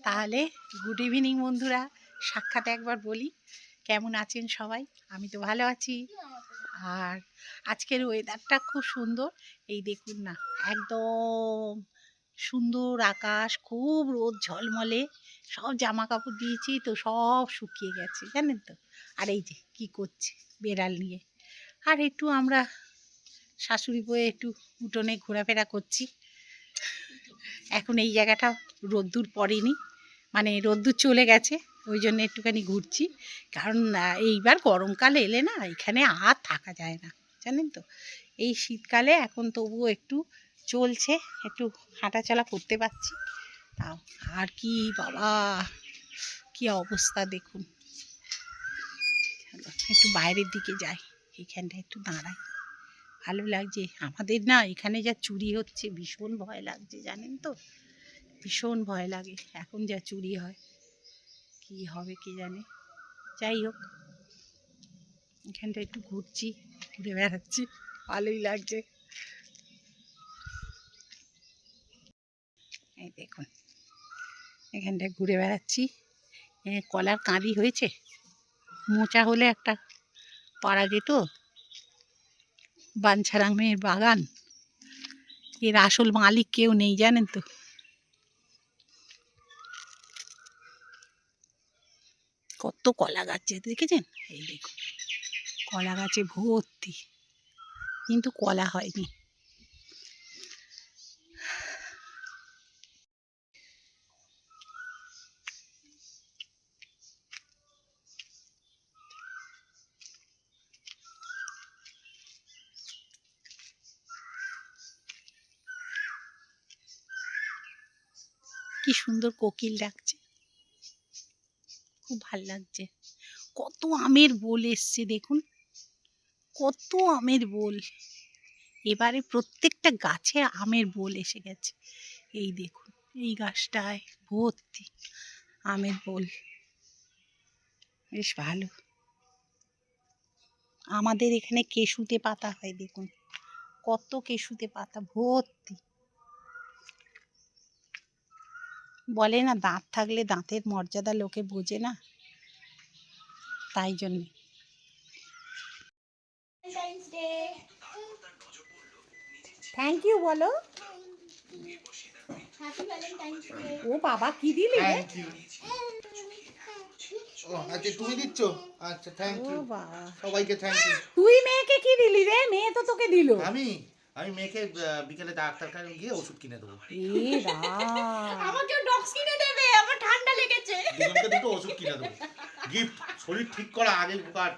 তাহলে good evening বন্ধুরা, সাক্ষাতে একবার বলি কেমন আছেন সবাই। আমি তো ভালো আছি। আর আজকের ওয়েদারটা খুব সুন্দর। এই দেখুন না, একদম সুন্দর আকাশ, খুব রোদ ঝলমলে। সব জামা কাপড় দিয়েছি তো সব শুকিয়ে গেছে জানেন তো। আর এই যে কি করছে বেড়াল নিয়ে। আর একটু আমরা শাশুড়ি বয়ে একটু উঠোনে ঘোরাফেরা করছি। এখন এই জায়গাটা রোদ্দুর পড়েনি, মানে রোদ্দুর চলে গেছে, ওই জন্য একটুখানি ঘুরছি। কারণ এইবার গরমকালে এলে না এখানে আর থাকা যায় না জানেন তো। এই শীতকালে এখন তবুও একটু চলছে, একটু হাঁটাচলা করতে পারছি। তাও আর কি বাবা, কি অবস্থা দেখুন। একটু বাইরের দিকে যাই, এইখানটা একটু দাঁড়াই, ভালো লাগছে। আমাদের না এখানে যা চুরি হচ্ছে ভীষণ ভয় লাগছে জানেন তো, ভীষণ ভয় লাগে। এখন যা চুরি হয় কি হবে কে জানে। যাই হোক, এখানটা একটু ঘুরছি, ঘুরে বেড়াচ্ছি, ভালোই লাগছে। এই দেখুন এখানটায় ঘুরে বেড়াচ্ছি। কলার কাঁদি হয়েছে, মোচা হলে একটা পাড়া যেত। বাঞ্ছারামের বাগান, এর আসল মালিক কেউ নেই জানেন তো। কত কলা গাছ দেখেছেন, এই দেখুন কলা গাছে ভর্তি, কিন্তু কলা হয়নি। কি সুন্দর কোকিল ডাকছে, খুব ভাল লাগছে। কত আমের বোল এসছে দেখুন, কত আমের বোল। এবারে প্রত্যেকটা গাছে আমের বোল এসে গেছে। এই দেখুন এই গাছটায় ভর্তি আমের বোল, বেশ ভালো। আমাদের এখানে কেশুতে পাতা হয় দেখুন, কত কেশুতে পাতা ভর্তি। বলে না দাঁত থাকলে দাঁতের মর্যাদা লোকে বোঝে না, তাই জন্যে। থ্যাংক ইউ বলো। ও বাবা কি দিলি রে? আচ্ছা তুমি দিচ্ছ, আচ্ছা থ্যাংক ইউ সবাইকে, থ্যাংক ইউ। তুই মেয়েকে কি দিলি রে? মেয়ে তো তোকে দিল। আমি মেয়েকে বিকেলে ডাক্তার কাছে গিয়ে ওষুধ কিনে দেবো। আমাকে ডক্স কিনে দেবে, আমার ঠান্ডা লেগেছে। দুজনকে দুটো ওষুধ কিনে দেবো, গিফট। শরীর ঠিক করা আগে উপকার।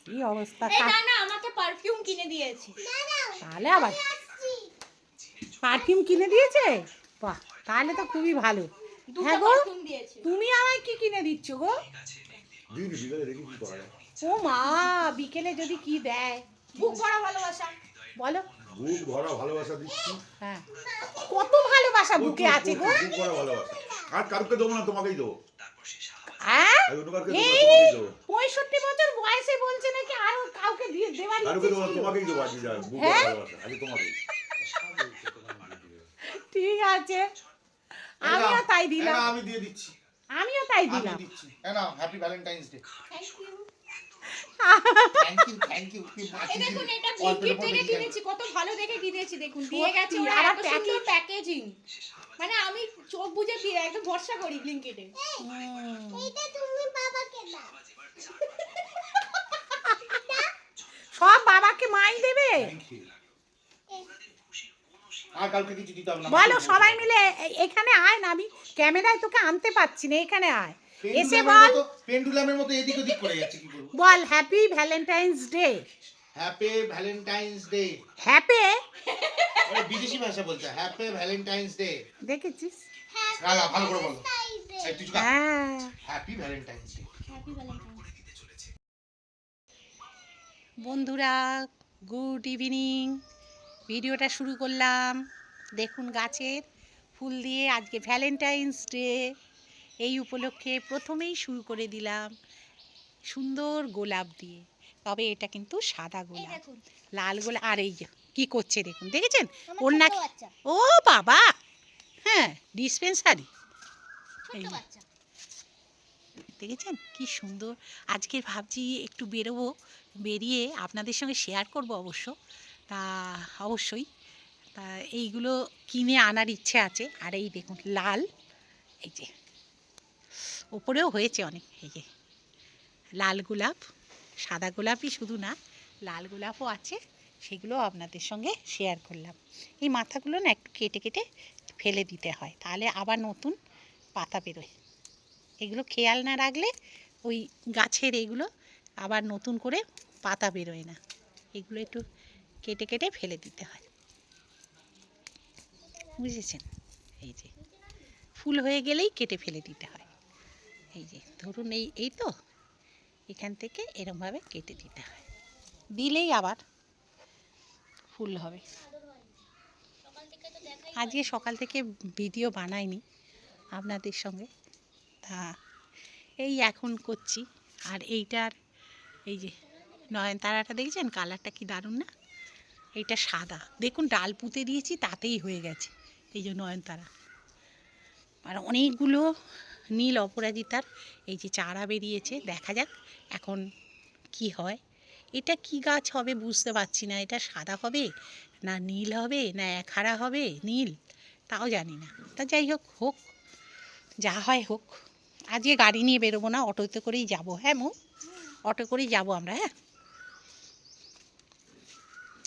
কি অবস্থা। এই না না, আমাকে পারফিউম কিনে দিয়েছে। তাহলে আবার পারফিউম কিনে দিয়েছে, বাহ তাহলে তো খুবই ভালো। হ্যাঁ গো, তুমি আমায় কি কিনে দিচ্ছ গো? ও মা, বিকেলে যদি কি দেয়। বুক ভরা ভালোবাসা। বলো। বুক ভরা ভালোবাসা দিচ্ছি। হ্যাঁ, কত ভালোবাসা বুকে আছে গো। বুক ভরা ভালোবাসা। আর কাউকে দেবো না, তোমাকেই দেবো। হ্যাঁ, আর অন্য কাউকে দেবো না, এই তোমাকেই দেবো। 65 বছর বয়সে বলছে নাকি আর কাউকে দিয়ে দেওয়ার কাউকে ইচ্ছে দেবো না, ছিল। তোমাকেই দেবো। আজকে যা বুক ভরা হ্যাঁ? ভালোবাসা আজকে তোমাকেই। ঠিক আছে, আমিও তাই দিলাম। আমি দিয়ে দিচ্ছি, আমিও তাই আমি দিলাম। দিচ্ছি। না happy Valentine's day. Thank you. Thank you. এই দেখুন এটা ব্লিঙ্কিট থেকে কিনেছি, কত ভালো দেখে কিনেছি দেখুন। দিয়ে গেছে ওরা আবার এত সুন্দর প্যাকেজিং। মানে আমি চোখ বুজে দিয়ে একদম ভরসা করি ব্লিঙ্কিটে। এইটা তুমি বাবাকে দাও। সব বাবাকে মাই দেবে। আর কাউকে কিছু দিতে হবে না। বলো সবাই মিলে এখানে আয় না, আমি ক্যামেরায় তোকে আনতে পারছি না, এখানে আয়, এসে বল। পেন্ডুলামের মতো এদিক ওদিক করে যাচ্ছে, কি করব? বল happy Valentine's day. Happy Valentine's day. Happy, ওই বিদেশি ভাষা বলছে হ্যাপি ভ্যালেন্টাইন্স ডে। দেখেছিস? গালা ভালো করে বলো। এই তুই চুকা। হ্যাঁ, happy Valentine's day. Happy Valentine's. বন্ধুরা গুড ইভিনিং। ভিডিওটা শুরু করলাম দেখুন গাছের ফুল দিয়ে। আজকে ভ্যালেন্টাইন্স ডে, এই উপলক্ষে প্রথমেই শুরু করে দিলাম সুন্দর গোলাপ দিয়ে। তবে এটা কিন্তু সাদা গোলাপ, লাল গোলাপ। আর এই যে কি করছে দেখুন, দেখেছেন ওর নাকি? ও বাবা, হ্যাঁ ডিসপেন্সারি। ছোট্ট এই। বাচ্চা। দেখেছেন কি সুন্দর। আজকে ভাবছি একটু বেরোবো, বেরিয়ে আপনাদের সঙ্গে শেয়ার করব অবশ্য। তা অবশ্যই তা এইগুলো কিনে আনার ইচ্ছে আছে। আর এই দেখুন লাল, এই যে ওপরেও হয়েছে অনেক, এই যে লাল গোলাপ, সাদা গোলাপই শুধু না, লাল গোলাপও আছে, সেগুলো আপনাদের সঙ্গে শেয়ার করলাম। এই মাথাগুলো না একটু কেটে কেটে ফেলে দিতে হয়, তাহলে আবার নতুন পাতা বেরোয়। এগুলো খেয়াল না রাখলে ওই গাছের এগুলো আবার নতুন করে পাতা বেরোয় না। এগুলো একটু কেটে কেটে ফেলে দিতে হয়, বুঝেছেন? এই যে ফুল হয়ে গেলেই কেটে ফেলে দিতে হয়। এই যে ধরুন এই তো এখান থেকে এরমভাবে কেটে দিতে হয়, দিলেই আবার ফুল হবে। আজকে সকাল থেকে ভিডিও বানাইনি আপনাদের সঙ্গে, তা এই এখন করছি। আর এইটার এই যে নয়নতারাটা দেখছেন কালারটা কি দারুণ না? এইটা সাদা, দেখুন ডাল পুঁতে দিয়েছি তাতেই হয়ে গেছে এই যে নয়নতারা। আর অনেকগুলো নীল অপরাজিতার এই যে চারা বেরিয়েছে, দেখা যাক এখন কি হয়। এটা কি গাছ হবে বুঝতে পারছি না, এটা সাদা হবে না নীল হবে না একহারা হবে নীল, তাও জানি না। তা যাই হোক, হোক যা হয় হোক। আজকে গাড়ি নিয়ে বেরোবো না, অটোতে করেই যাবো। হ্যাঁ মো, অটো করেই যাবো আমরা। হ্যাঁ,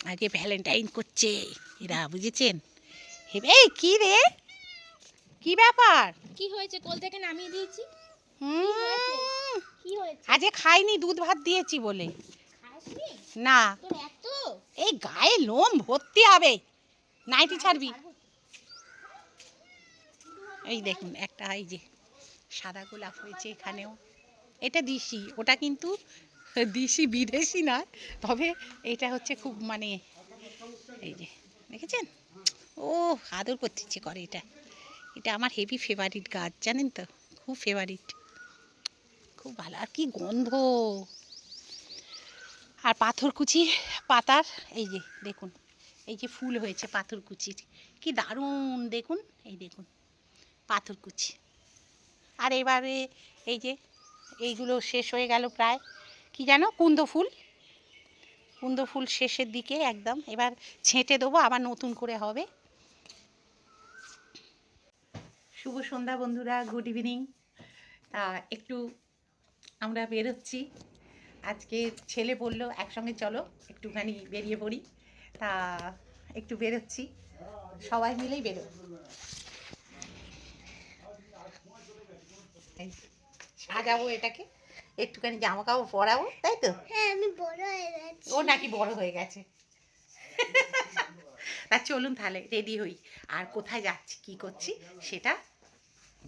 আজকে ভ্যালেন্টাইন করছে এরা, বুঝেছেন? এই কি রে, কি ব্যাপার? কি হয়েছে? কোল থেকে নামিয়ে দিয়েছি। হুম, কি হয়েছে? আজকে খাইনি, দুধ ভাত দিয়েছি বলে। খাসনি? না, তোর এত এই গায়ে লোম ভর্তি হবে, নাইটি ছাড়বি। এই দেখুন একটা এই যে সাদা গোলাপ হয়েছে এখানেও, এটা দিশি, ওটা কিন্তু দিশি বিদেশি নয়, তবে এটা হচ্ছে খুব মানে এই যে দেখেছেন, ও আদর করতে ইচ্ছে করে। এটা এটা আমার হেভি ফেভারিট গাছ, জানেন তো, খুব ফেভারিট, খুব ভালো। আর কি গন্ধ! আর পাথরকুচি পাতার এই যে দেখুন, এই যে ফুল হয়েছে পাথরকুচির, কি দারুণ দেখুন, এই দেখুন পাথরকুচি। আর এবারে এই যে এইগুলো শেষ হয়ে গেল প্রায়, কি জানো, কুন্দ ফুল, কুন্দ ফুল শেষের দিকে একদম, এবার ছেঁটে দেবো, আবার নতুন করে হবে। শুভ সন্ধ্যা বন্ধুরা, গুড ইভিনিং। তা একটু আমরা বেরোচ্ছি, আজকে ছেলে বললো একসঙ্গে চলো একটুখানি বেরিয়ে পড়ি, তা একটু বেরোচ্ছি, সবাই মিলেই বেরো। সাজাবো এটাকে, একটুখানি জামা কাপড় পরাবো, তাই তো? হ্যাঁ আমি বড় হয়ে গেছি। ও নাকি বড় হয়ে গেছে। তা চলুন তাহলে রেডি হই, আর কোথায় যাচ্ছি কি করছি সেটা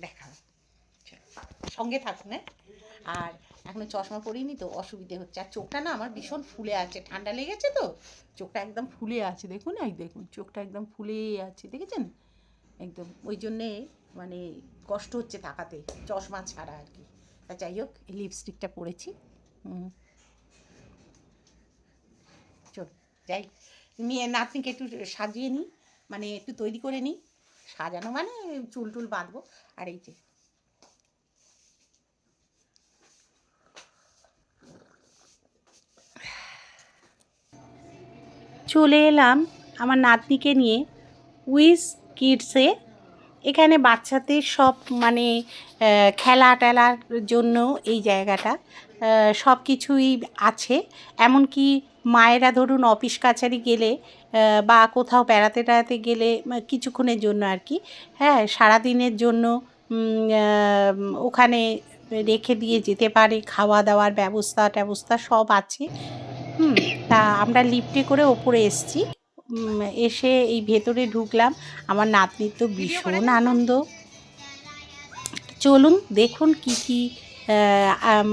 দেখাবো, সঙ্গে থাকুন। হ্যাঁ, আর এখনো চশমা পরিনি তো অসুবিধে হচ্ছে, আর চোখটা না আমার ভীষণ ফুলে আছে, ঠান্ডা লেগেছে তো চোখটা একদম ফুলে আছে, দেখুন এই দেখুন চোখটা একদম ফুলে আছে, দেখেছেন একদম, ওই জন্যে মানে কষ্ট হচ্ছে তাকাতে চশমা ছাড়া আর কি। তা যাই হোক, এই লিপস্টিকটা পরেছি, চল যাই, মেয়ে নাতনিকে একটু সাজিয়ে নিই, মানে একটু তৈরি করে নিই, সাজানো মানে চুল টুল বাঁধবো। আর এই যে চলে এলাম আমার নাতনিকে নিয়ে উইস কিডসে। এখানে বাচ্চাদের সব মানে খেলা টেলার জন্য এই জায়গাটা সব কিছুই আছে। এমনকি মায়েরা ধরুন অফিস কাছারি গেলে বা কোথাও বেড়াতে টেড়াতে গেলে কিছুক্ষণের জন্য আর কি, হ্যাঁ সারাদিনের জন্য ওখানে রেখে দিয়ে যেতে পারে, খাওয়া দাওয়ার ব্যবস্থা ট্যবস্থা সব আছে। তা আমরা লিফটে করে ওপরে এসেছি, এসে এই ভেতরে ঢুকলাম, আমার নাতনির তো ভীষণ আনন্দ। চলুন দেখুন কি কি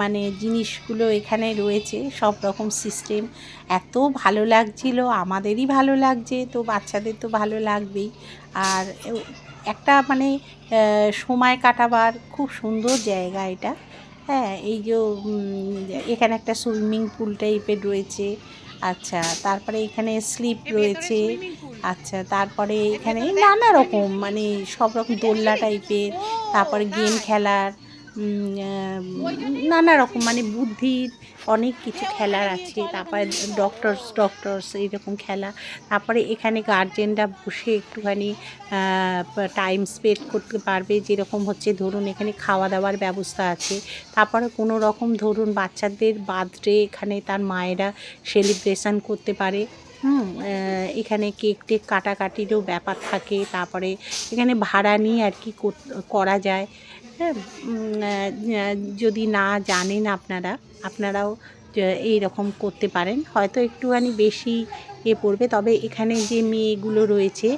মানে জিনিসগুলো এখানে রয়েছে, সব রকম সিস্টেম, এত ভালো লাগছিল, আমাদেরই ভালো লাগছে, তো বাচ্চাদের তো ভালো লাগবেই। আর একটা মানে সময় কাটাবার খুব সুন্দর জায়গা এটা। হ্যাঁ, এই যে এখানে একটা সুইমিং পুল টাইপের রয়েছে, আচ্ছা, তারপরে এখানে স্লিপ রয়েছে। আচ্ছা, তারপরে এখানে নানা রকম মানে সব রকম দোলনা টাইপের, তারপরে গেম খেলার নানা রকম মানে বুদ্ধির অনেক কিছু খেলার আছে। তারপরে ডক্টরস এইরকম খেলা। তারপরে এখানে গার্জেনরা বসে একটুখানি টাইম স্পেন্ড করতে পারবে, যেরকম হচ্ছে ধরুন এখানে খাওয়া দাওয়ার ব্যবস্থা আছে। তারপরে কোনো রকম ধরুন বাচ্চাদের বার্থডে এখানে তার মায়েরা সেলিব্রেশন করতে পারে। এখানে কেক টেক কাটাকাটিরও ব্যাপার থাকে। তারপরে এখানে ভাড়া নিয়ে আর কি করা যায়। হ্যাঁ, যদি না জানেন আপনারাও এইরকম করতে পারেন। হয়তো একটুখানি বেশি পড়বে, তবে এখানে যে মেয়েগুলো রয়েছে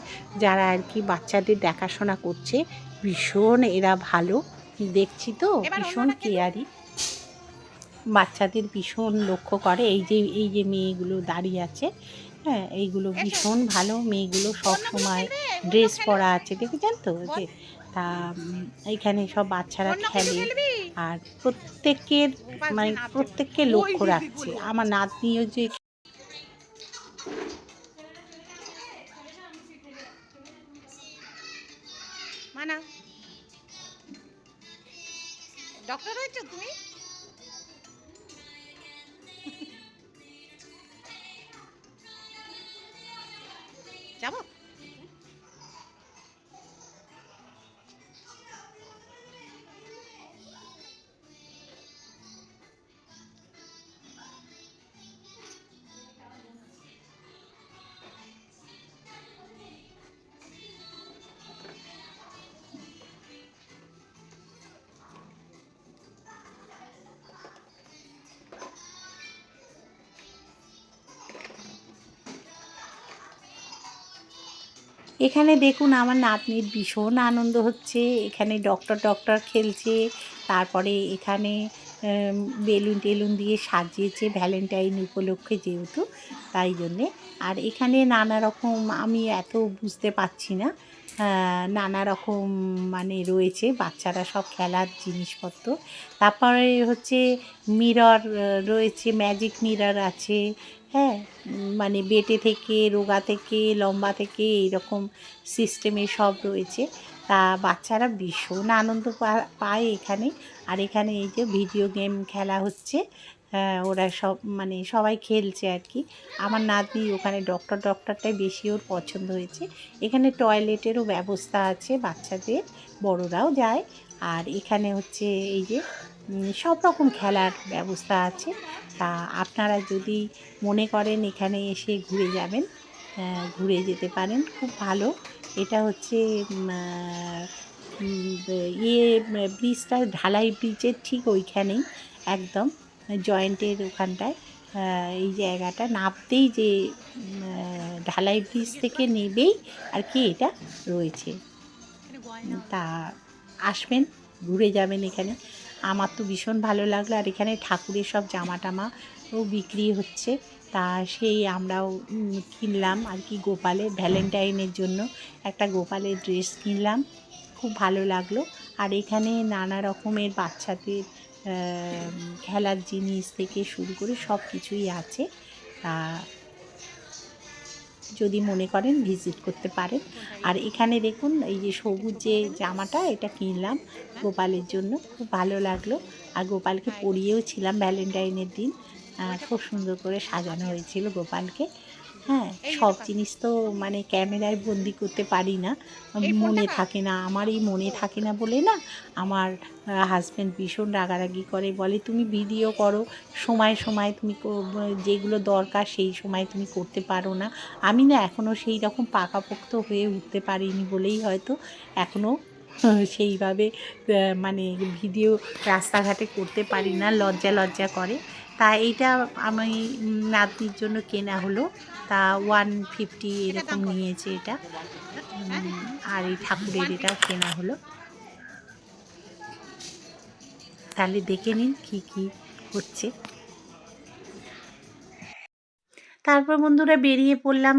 যারা আর কি বাচ্চাদের দেখাশোনা করছে, ভীষণ এরা ভালো। দেখছি তো ভীষণ কেয়ারি, বাচ্চাদের ভীষণ লক্ষ্য করে। এই যে মেয়েগুলো দাঁড়িয়ে আছে, হ্যাঁ, এইগুলো ভীষণ ভালো মেয়েগুলো, সব সময় ড্রেস পরা আছে, দেখেছেন তো যে। তা এইখানে সব বাচ্চারা খেলে আর প্রত্যেককে লক্ষ্য রাখছে। আমার নাতনিও যে মানা ডক্টর হয়েছো তুমি? যাবো? এখানে দেখুন আমার নাতনির ভীষণ আনন্দ হচ্ছে। এখানে ডক্টর খেলছে। তারপরে এখানে বেলুন টেলুন দিয়ে সাজিয়েছে ভ্যালেন্টাইন উপলক্ষে, যেহেতু তাই জন্যে। আর এখানে নানা রকম, আমি এত বুঝতে পারছি না, নানা রকম মানে রয়েছে বাচ্চারা সব খেলার জিনিসপত্র। তারপরে হচ্ছে মিরর রয়েছে, ম্যাজিক মিরর আছে। হ্যাঁ, মানে বেটে থেকে, রোগা থেকে, লম্বা থেকে এইরকম সিস্টেমে সব রয়েছে। তা বাচ্চারা ভীষণ আনন্দ পায় এখানে। আর এখানে এই যে ভিডিও গেম খেলা হচ্ছে, ওরা সব মানে সবাই খেলছে আর কি। আমার নাতনি ওখানে ডক্টরটাই বেশি ওর পছন্দ হয়েছে। এখানে টয়লেটেরও ব্যবস্থা আছে, বাচ্চাদের বড়রাও যায়। আর এখানে হচ্ছে এই যে সব রকম খেলার ব্যবস্থা আছে। তা আপনারা যদি মনে করেন এখানে এসে ঘুরে যাবেন, ঘুরে যেতে পারেন, খুব ভালো। এটা হচ্ছে ব্রিজটা, ঢালাই ব্রিজের ঠিক ওইখানেই একদম জয়েন্টের ওখানটায় এই জায়গাটা নামতেই যে ঢালাই ব্রিজ থেকে নেবেই আর কি এটা রয়েছে। তা আসবেন, ঘুরে যাবেন এখানে। আমার তো ভীষণ ভালো লাগলো। আর এখানে ঠাকুরের সব জামা টামাও বিক্রি হচ্ছে। তা সেই আমরাও কিনলাম আর কি, গোপালের ভ্যালেন্টাইনের জন্য একটা গোপালের ড্রেস কিনলাম, খুব ভালো লাগলো। আর এখানে নানা রকমের বাচ্চাদের খেলার জিনিস থেকে শুরু করে সব কিছুই আছে। তা যদি মনে করেন ভিজিট করতে পারেন। আর এখানে দেখুন এই যে সবুজ যে জামাটা, এটা কিনলাম গোপালের জন্য, খুব ভালো লাগলো। আর গোপালকে পরিয়েও ছিলাম ভ্যালেন্টাইনের দিন, খুব সুন্দর করে সাজানো হয়েছিল গোপালকে। হ্যাঁ, সব জিনিস তো মানে ক্যামেরায় বন্দি করতে পারি না, মনে থাকে না আমার, এই মনে থাকে না বলে না আমার হাজব্যান্ড ভীষণ রাগারাগি করে, বলে তুমি ভিডিও করো, সময় তুমি যেগুলো দরকার সেই সময় তুমি করতে পারো না। আমি না এখনও সেই রকম পাকাপোক্ত হয়ে উঠতে পারিনি বলেই হয়তো এখনও সেইভাবে মানে ভিডিও রাস্তাঘাটে করতে পারি না, লজ্জা করে। তা এইটা আমি নাতনির জন্য কেনা হলো। তা 150 এরকম নিয়েছে এটা। আর এই ঠাকুরের এটাও কেনা হলো। তাহলে দেখে নিন কী হচ্ছে। তারপর বন্ধুরা বেরিয়ে পড়লাম,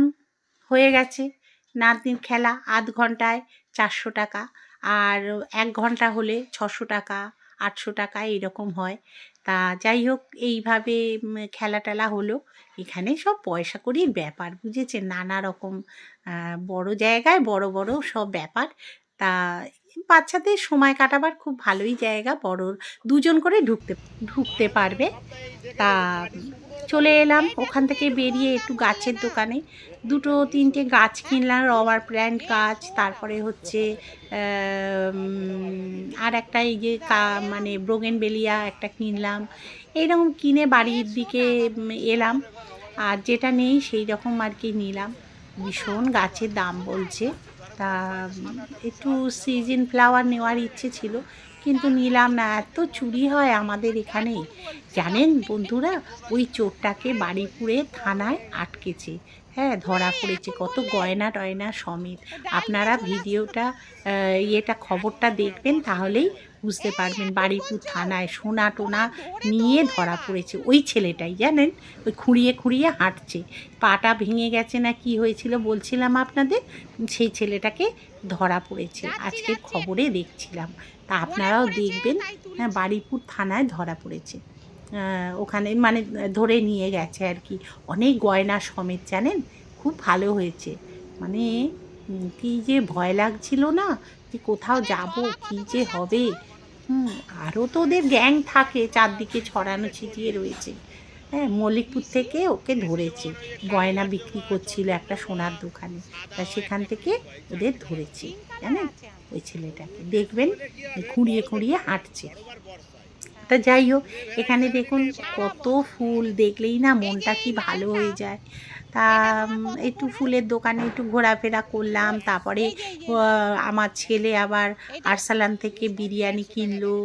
হয়ে গেছে নাতনির খেলা। আধ ঘন্টায় 400 টাকা, আর 1 ঘন্টা হলে 600 টাকা, 800 টাকা এরকম হয়। তা যাই হোক এইভাবে খেলা টেলা হলো। এখানে সব পয়সা কড়ির ব্যাপার বুঝেছেন, নানা রকম বড় জায়গায় বড় বড় সব ব্যাপার। তা বাচ্চাদের সময় কাটাবার খুব ভালোই জায়গা, বড় 2 জন করে ঢুকতে পারবে। তা চলে এলাম ওখান থেকে বেরিয়ে একটু গাছের দোকানে 2-3টে গাছ কিনলাম, রবার প্ল্যান্ট গাছ, তারপরে হচ্ছে আর একটা এই যে মানে ব্রোগেনভেলিয়া একটা কিনলাম। এইরকম কিনে বাড়ির দিকে এলাম, আর যেটা নেই সেই রকম আর কি নিলাম। ভীষণ গাছের দাম বলছে, তা একটু সিজন ফ্লাওয়ার নেওয়ার ইচ্ছে ছিল কিন্তু নিলাম না, এত চুরি হয় আমাদের এখানে জানেন বন্ধুরা। ওই চোরটাকে বারুইপুরে থানায় আটকেছে, হ্যাঁ ধরা পড়েছে, কত গয়না টয়না সমেত। আপনারা ভিডিওটা খবরটা দেখবেন তাহলেই বুঝতে পারবেন। বারুইপুর থানায় সোনা টোনা নিয়ে ধরা পড়েছে ওই ছেলেটাই, জানেন ওই খুঁড়িয়ে খুঁড়িয়ে হাঁটছে, পাটা ভেঙে গেছে না কি হয়েছিল বলছিলাম আপনাদের, সেই ছেলেটাকে ধরা পড়েছে আজকের খবরে দেখছিলাম। তা আপনারাও দেখবেন, হ্যাঁ বারুইপুর থানায় ধরা পড়েছে। ওখানে মানে ধরে নিয়ে গেছে আর কি, অনেক গয়না সমেত জানেন। খুব ভালো হয়েছে, মানে কী যে ভয় লাগছিল না যে কোথাও যাব কী যে হবে। আরও তো ওদের গ্যাং থাকে, চারদিকে ছড়ানো ছিটিয়ে রয়েছে। হ্যাঁ মল্লিকপুর থেকে ওকে ধরেছে, গয়না বিক্রি করছিল একটা সোনার দোকানে, তা সেখান থেকে ওদের ধরেছে জানেন। ওই ছেলেটাকে দেখবেন খুঁড়িয়ে খুঁড়িয়ে হাঁটছে। তা যাই হোক এখানে দেখুন কত ফুল, দেখলেই না মনটা কি ভালো হয়ে যায়। তা একটু ফুলের দোকানে একটু ঘোরাফেরা করলাম, তারপরে আমার ছেলে আবার আরসালান থেকে বিরিয়ানি কিনলো,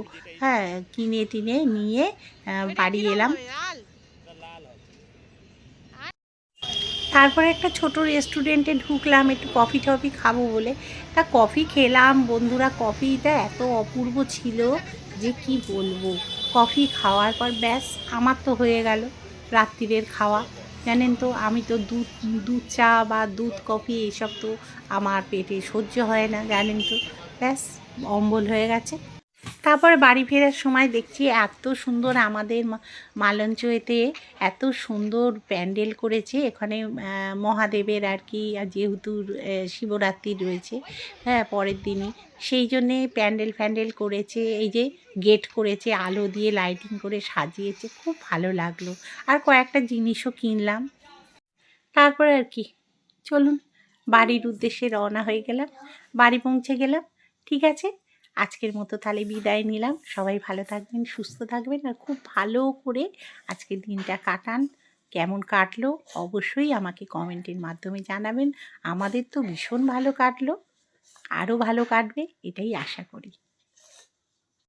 হ্যাঁ কিনে টিনে নিয়ে বাড়ি এলাম। তারপরে একটা ছোট রেস্টুরেন্টে ঢুকলাম একটু কফি টফি খাবো বলে। তা কফি খেলাম বন্ধুরা, কফিটা এত অপূর্ব ছিল যে কি বলবো। কফি খাওয়ার পর ব্যাস আমার তো হয়ে গেল রাত্রিরের খাওয়া। জানেন তো আমি তো দুধ চা বা দুধ কফি এইসব তো আমার পেটে সহ্য হয় না, জানেন তো, ব্যাস অম্বল হয়ে গেছে। তারপরে বাড়ি ফেরার সময় দেখছি এত সুন্দর আমাদের মালঞ্চতে এত সুন্দর প্যান্ডেল করেছে এখানে মহাদেবের আর কি, যেহেতু শিবরাত্রি রয়েছে হ্যাঁ পরের দিনই, সেই জন্যে প্যান্ডেল করেছে, এই যে গেট করেছে আলো দিয়ে লাইটিং করে সাজিয়েছে, খুব ভালো লাগলো। আর কয়েকটা জিনিসও কিনলাম। তারপরে আর কি চলুন বাড়ির উদ্দেশ্যে রওনা হয়ে গেলাম, বাড়ি পৌঁছে গেলাম। ঠিক আছে, আজকের মতো তাহলে বিদায় নিলাম। সবাই ভালো থাকবেন, সুস্থ থাকবেন, আর খুব ভালো করে আজকের দিনটা কাটান। কেমন কাটলো অবশ্যই আমাকে কমেন্টের মাধ্যমে জানাবেন। আমাদের তো ভীষণ ভালো কাটলো, আরও ভালো কাটবে এটাই আশা করি।